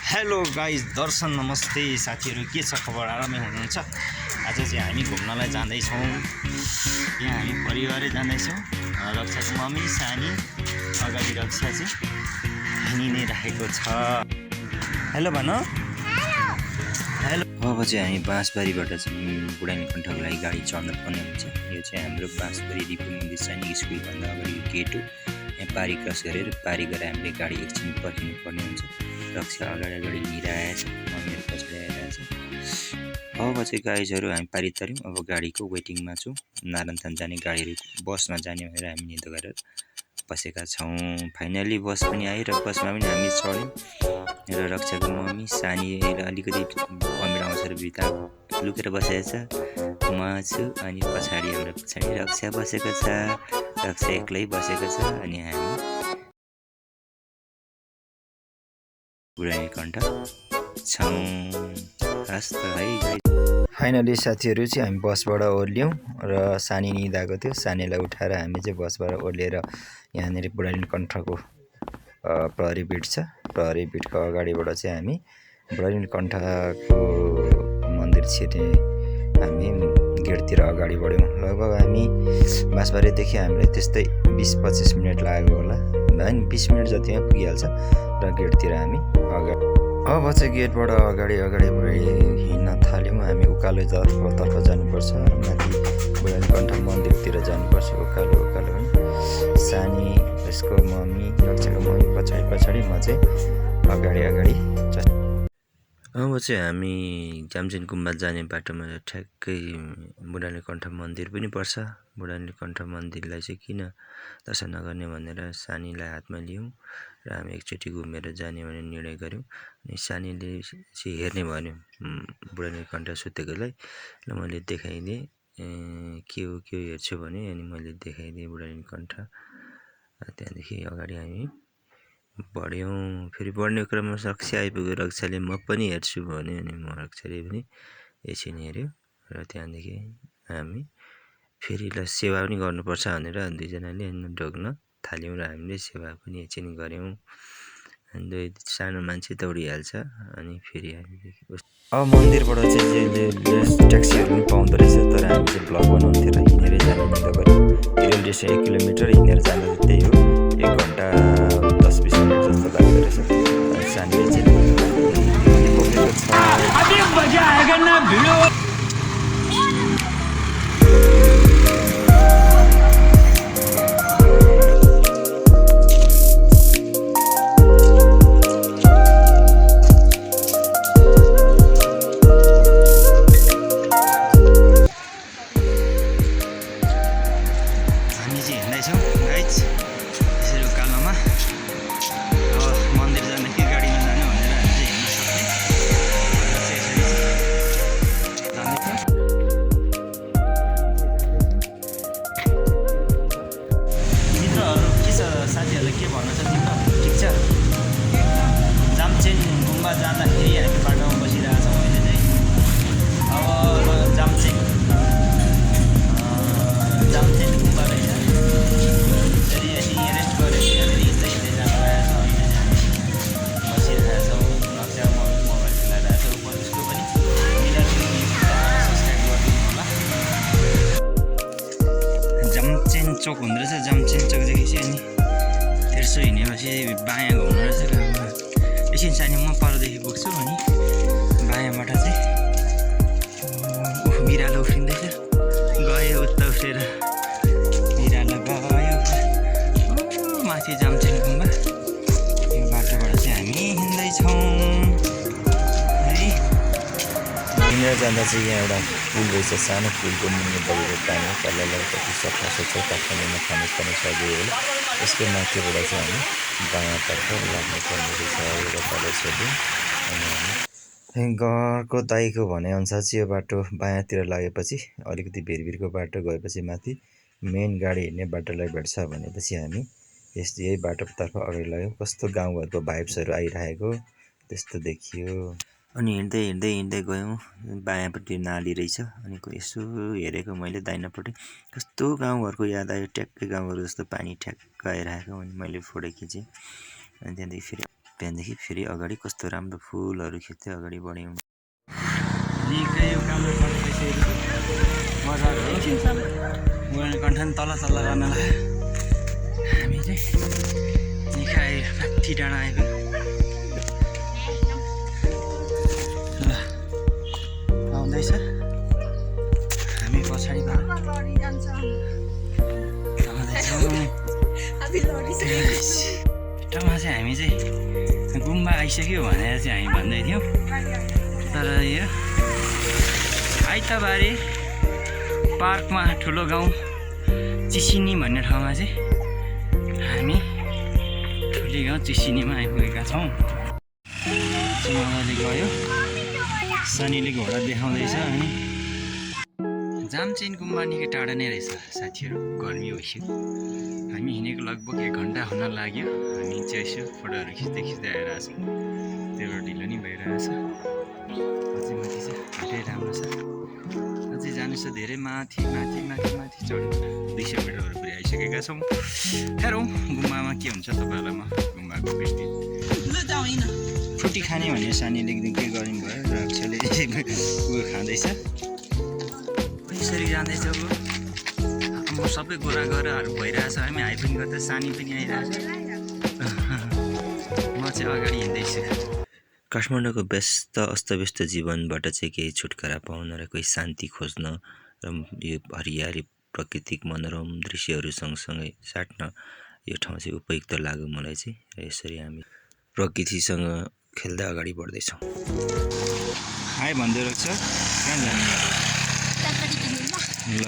Hello guys दर्शन नमस्ते साथीहरू के छ खबर आरामै हुनुहुन्छ। आज चाहिँ हामी घुम्नलाई जाँदैछौँ। यहाँ हामी परिवारै जाँदैछौँ। रक्षाको मम्मी सानी अगाडि रक्षा चाहिँ हिँडी नै राखेको छ। हेलो भन। हेलो। अब चाहिँ हामी बाँसबारीबाट चाहिँ बुढानीकण्ठको लागि गाडी चढ्नु पर्ने हुन्छ। यो चाहिँ हाम्रो बाँसबारी रिपु मन्दिर सैनिक स्कुलभन्दा अगाडिको गेट हो। यहाँ पारी क्रस गरेर पारी गरेर हामीले गाडी एकछिन पर्खिनु पर्ने हुन्छ। रक्षा अगाडि हिँडिरहेछ, मम्मीहरू पछाडि आइरहेछ। अब चाहिँ गाइजहरू हामी पारी तर्यौँ। अब गाडीको वेटिङमा छौँ। नारायणथान जाने गाडीहरू बसमा जाने भनेर हामी निदो गरेर बसेका छौँ। फाइनली बस पनि आयो र बसमा पनि हामी चढ्यौँ। र रक्षाको मम्मी सानी अलिकति कमेर आउँछ र भित्र लुकेर बसेको छ। म छु अनि पछाडि हाम्रो पछाडि रक्षा बसेको छ। रक्षा एक्लै बसेको छ अनि हामी बुढानीकण्ठ छौँ। हस् त है। फाइनली साथीहरू चाहिँ हामी बसबाट ओर्ल्यौँ र सानी निदाएको थियो। सानीलाई उठाएर हामी चाहिँ बसबाट ओर्लिएर यहाँनिर बुढानीकण्ठको प्रहरी बिट छ। प्रहरी बिटको अगाडिबाट चाहिँ हामी बुढानीकण्ठको मन्दिर छिर्ने हामी गेटतिर अगाडि बढ्यौँ। लगभग हामी बाँसबारीदेखि हामीलाई त्यस्तै 20-25 मिनट लाग्यो होला, होइन 20 मिनट जतिमा पुगिहाल्छ। र गेटतिर हामी अगाडि अब चाहिँ गेटबाट अगाडि हिँड्न थाल्यौँ। हामी उकालो तर्फ जानुपर्छ, माथि बुढानीकण्ठ मन्दिरतिर जानुपर्छ। उकालो पनि सानी यसको मम्मी रक्षाको मम्मी पछाडि म चाहिँ अगाडि। अब चाहिँ हामी जामचेन गुम्बा जाने बाटोमा ठ्याक्कै बुढानीकण्ठ मन्दिर पनि पर्छ। बुढानीकण्ठ मन्दिरलाई चाहिँ किन दर्शन नगर्ने भनेर सानीलाई हातमा लियौँ र हामी एकचोटि घुमेर जाने भनेर निर्णय गऱ्यौँ। अनि सानीले चाहिँ हेर्ने भन्यो बुढानीकण्ठ सुतेकोलाई। र मैले देखाइदिएँ के हो हेर्छु भने, अनि मैले देखाइदिएँ बुढानीकण्ठ। त्यहाँदेखि अगाडि हामी बढ्यौँ। फेरि बढ्ने क्रममा रक्षा आइपुग्यो। रक्षाले म पनि हेर्छु भन्यो, अनि रक्षाले पनि एकछिन हेऱ्यो। र त्यहाँदेखि हामी फेरि ल सेवा पनि गर्नुपर्छ भनेर दुईजनाले ढोग्न थाल्यौँ र हामीले सेवा पनि एकछिन गऱ्यौँ। दुई सानो मान्छे दौडिहाल्छ। अनि फेरि हामी अब मन्दिरबाट चाहिँ ट्याक्सीहरू पनि पाउँदो रहेछ, तर हामी चाहिँ ब्लग बनाउनु थियो र हिँडेरै जाने निदो गऱ्यौँ। रेलवे 1 किलोमिटर हिँडेर जाँदा त्यही हो, 1 घन्टा 10-20 मिनट जस्तो लाग्दो रहेछ। सानीले चाहिँ बोकेको छ। साथीहरूलाई के भन्न छ तिम्रो? ठिक छ। जामचेन गुम्बा जाँदाखेरि हामी बाटोमा बसिरहेको छौँ। अहिले चाहिँ अब जामचेन गुम्बा रहेछ। फेरि यति रेस्ट गरेर यहाँनिर हिँड्दै जानु रहेछ। अहिले चाहिँ हामी बसिरहेका छौँ। रक्षा मोबाइल खेलाइरहेको छौँ। उसको पनि सब्सक्राइब गरिदिनु होला। जामचेन चोक हुँदो रहेछ। जामचेन चोकदेखि चाहिँ अनि यसो हिँडेपछि बायाँ घुम्नु रहेछ। एकछिन सानी म परदेखि पुग्छु, अनि बायाँबाट चाहिँ बिरालो उफ्रिँदैछ। गयो उता उफ्रेर बिरालो गयो माथि जामचेन गुम्बा। यो बाटोबाट चाहिँ हामी हिँड्दैछौँ है। हिँडेर जाँदा चाहिँ यहाँ एउटा पुल रहेछ, सानो पुलको मुनि बगेको पानी तल कति सफा सुग्घर काठमाडौँमा खानुपर्ने सजिलो होला। यसको माथिबाट चाहिँ हामी बायाँतर्फ लाग्नुपर्ने रहेछ। एउटा तल सोध्यौँ अनि हामी घरको दाइको भनाइअनुसार चाहिँ यो बाटो बायाँतिर लागेपछि अलिकति भिरभिरको बाटो गएपछि माथि मेन गाडी हिँड्ने बाटोलाई भेट्छ भनेपछि हामी यही बाटोतर्फ अगाडि लाग्यौँ। कस्तो गाउँघरको भाइब्सहरू आइरहेको त्यस्तो देखियो। अनि हिँड्दै गयौँ। बायाँपट्टि नाली रहेछ। अनि यसो हेरेको मैले दाहिनापट्टि, कस्तो गाउँघरको याद आयो। ट्याक्कै गाउँघरको जस्तो पानी ठ्याक्क आइरहेको। अनि मैले फोटो खिचेँ। अनि त्यहाँदेखि फेरि बिहानदेखि फेरि अगाडि कस्तो राम्रो फुलहरू खिच्दै अगाडि बढ्यौँ। निकै उकालो चढिसकेको बजार कन्ठन तल गर्नलाई हामी चाहिँ निकै माथि डाँडा आइपुग्यौँ। ल आउँदैछ हामी पछाडि भित्तामा चाहिँ हामी चाहिँ गुम्बा आइसक्यो भनेर चाहिँ हामी भन्दै थियौँ, तर यो आइतबारे पार्कमा ठुलो गाउँ चिसिनी भन्ने ठाउँमा चाहिँ हामी ठुली गाउँ चिसिनीमा आइपुगेका छौँ। मजाले गयो, सानीले घोडा देखाउँदैछ। अनि जामचेन गुम्बा निकै टाढा नै रहेछ साथीहरू, गर्मी भइसक्यो। हामी हिँडेको लगभग 1 घन्टा हुन लाग्यो। हामी चाहिँ यसो फोटोहरू खिच्दै आइरहेको छौँ, त्यो ढिलो नि भइरहेछ। अझै माथि छ, धेरै राम्रो छ। अझै जानु छ धेरै माथि चढ्नु 200 मिटर वरिपरि आइसकेका छौँ। हेरौँ गुम्बामा के हुन्छ। तपाईँहरूलाई म गुम्बाको बिस्ती फ्रुटी खाने भने सानीले एकदम के गर्नु भयो, रक्षाले उयो खाँदैछ। यसरी जाँदैछ अब म सबै गोरा गोराहरू भइरहेछ। हामी हाई पनि गर्दा सानी पनि आइरहेछ। म चाहिँ अगाडि हिँड्दैछु। काठमाडौँको व्यस्त अस्तव्यस्त जीवनबाट चाहिँ केही छुटकारा पाउन र कोही शान्ति खोज्न र यो हरियाली प्राकृतिक मनोरम दृश्यहरू सँगसँगै साट्न यो ठाउँ चाहिँ उपयुक्त लाग्यो मलाई चाहिँ। र यसरी हामी प्रकृतिसँग खेल्दै अगाडि बढ्दैछौँ। हाई भन्दै रहेछ, कहाँ जाने? ल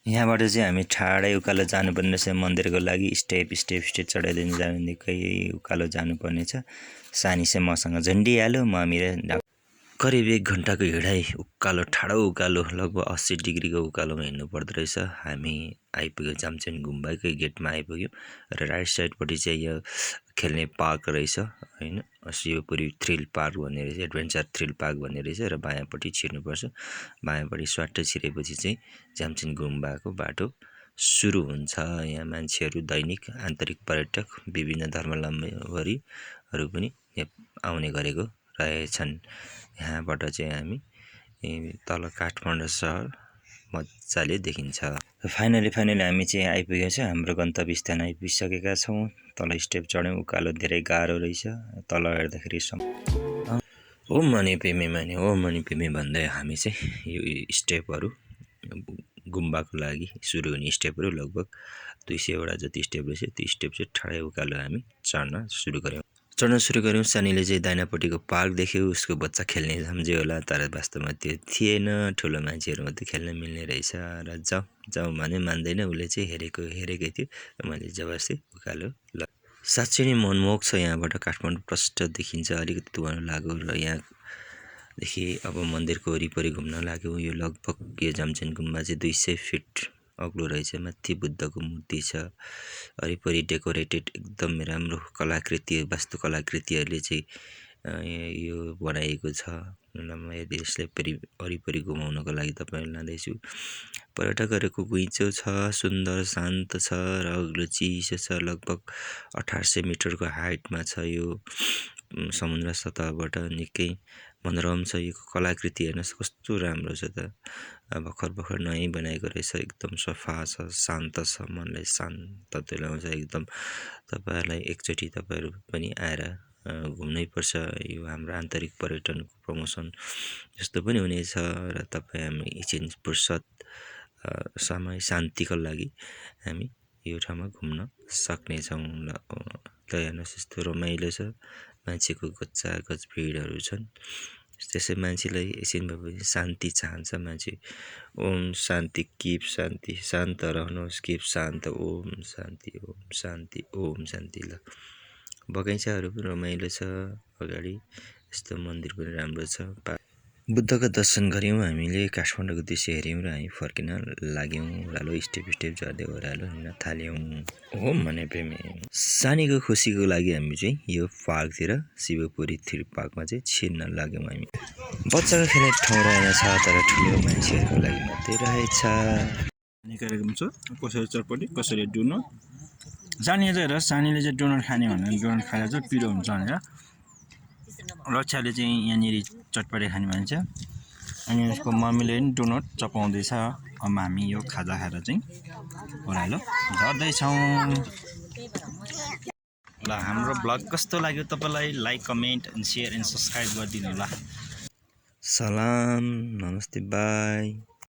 यहाँबाट चाहिँ हामी ठाडै उकालो जानुपर्ने रहेछ मन्दिरको लागि। स्टेप चढाइदिनु जानु निकै उकालो जानुपर्ने छ। सानी चाहिँ मसँग झन्डिहाल्यो। म मेरो करिब 1 घन्टाको हिँडाइ उकालो, ठाडो उकालो, लगभग 80 डिग्रीको उकालोमा हिँड्नु पर्दो रहेछ। हामी आइपुग्यो जामचेन गुम्बाकै गेटमा आइपुग्यौँ। र राइट साइडपट्टि चाहिँ यो खेल्ने पार्क रहेछ होइन, शिवपुरी थ्रिल पार्क भन्ने रहेछ, एडभेन्चर थ्रिल पार्क भन्ने रहेछ। र बायाँपट्टि छिर्नुपर्छ। बायाँपट्टि स्वाट्ट छिरेपछि चाहिँ जामचेन गुम्बाको बाटो सुरु हुन्छ। यहाँ मान्छेहरू दैनिक आन्तरिक पर्यटक विभिन्न धर्मावलम्बीहरू पनि आउने गरेको रहेछन्। यहाँबाट चाहिँ हामी तल काठमाडौँ सहर मजाले देखिन्छ। फाइनली हामी चाहिँ आइपुगेको छ, हाम्रो गन्तव्य स्थान आइपुगिसकेका छौँ। तल स्टेप चढ्यौँ, उकालो धेरै गाह्रो रहेछ। तल हेर्दाखेरि ओम मनी पेमे भन्दै हामी चाहिँ यो स्टेपहरू गुम्बाको लागि सुरु हुने स्टेपहरू लगभग 200 जति स्टेप रहेछ। त्यो स्टेप चाहिँ ठाडै उकालो हामी चढ्न सुरु गऱ्यौँ। सानीले चाहिँ दाहिनापट्टिको पार्क देख्यो, उसको बच्चा खेल्ने सम्झ्यो होला, तर वास्तवमा त्यो थिएन। ठुलो मान्छेहरू मात्रै खेल्न मिल्ने रहेछ। र जाउँ भने मान्दैन, उसले चाहिँ हेरेकै थियो। र मैले जबरजस्ती उकालो साँच्चै नै मनमोहक छ। यहाँबाट काठमाडौँ प्रष्ट देखिन्छ। अलिकति धुवानो लाग्यो र यहाँदेखि अब मन्दिरको वरिपरि घुम्न लाग्यो। यो लगभग यो जामचेन गुम्बा चाहिँ 200 फिट अग्लो रहेछ। माथि बुद्धको मूर्ति छ, वरिपरि डेकोरेटेड एकदम राम्रो कलाकृति, वास्तुकलाकृतिहरूले चाहिँ यो बनाइएको छ। म यदि यसलाई वरिपरि घुमाउनको लागि तपाईँहरू लाँदैछु। पर्यटकहरूको घुइँचो छ, सुन्दर शान्त छ र अग्लो चिसो छ। लगभग 1800 मिटरको हाइटमा छ। यो समुद्र सतहबाट निकै मनोरम छ। यो कलाकृति हेर्नुहोस् कस्तो राम्रो छ त। भर्खर नयाँ बनाएको रहेछ। एकदम सफा छ, शान्त छ, मनलाई शान्त तुल्याउँछ एकदम। तपाईँहरूलाई एकचोटि तपाईँहरू पनि आएर घुम्नै पर्छ। यो हाम्रो आन्तरिक पर्यटनको प्रमोसन जस्तो पनि हुनेछ। र तपाईँ हामी एकछिन फुर्सद समय शान्तिको लागि हामी यो ठाउँमा घुम्न सक्नेछौँ। ल हेर्नुहोस् यस्तो रमाइलो छ, मान्छेको गच्चागच भिडहरू छन्। त्यसै मान्छेलाई एकछिन भए पनि शान्ति चाहन्छ मान्छे। ओम शान्ति, किप शान्ति, शान्त रहनुहोस्, किप शान्त, ओम शान्ति, ओम शान्ति, ओम शान्ति। ल बगैँचाहरू पनि रमाइलो छ। अगाडि यस्तो मन्दिर पनि राम्रो छ। बुद्धको दर्शन गऱ्यौँ हामीले, काठमाडौँको दृश्य हेऱ्यौँ र हामी फर्किन लाग्यौँ। ओह्रालो स्टेप झर्दै ओह्रालो हिँड्न थाल्यौँ। ओम मनी पेमे। सानीको खुसीको लागि हामी चाहिँ यो पार्कतिर शिवपुरी थ्रिल पार्कमा चाहिँ छिर्न लाग्यौँ। हामी बच्चाको खेल्ने ठाउँ रहेनछ, तर ठुलो मान्छेहरूको लागि मात्रै रहेछ। कार्यक्रम छ, कसरी चटपटी, कसरी डुल्न, सानी चाहिँ हेर सानीले चाहिँ डोनट खाने भनेर डोनट खाएर चाहिँ पिरो हुन्छ भनेर रक्षाले चाहिँ यहाँनिर चटपटे खाने भन्छ अनि उसको मम्मीले पनि डोनट चपाउँदैछ अब हामी यो खाजा खाएर चाहिँ ओह्रालो झर्दैछौँ ल हाम्रो ब्लग कस्तो लाग्यो तपाईँलाई like comment and share and subscribe गरिदिनु होला सलाम नमस्ते बाई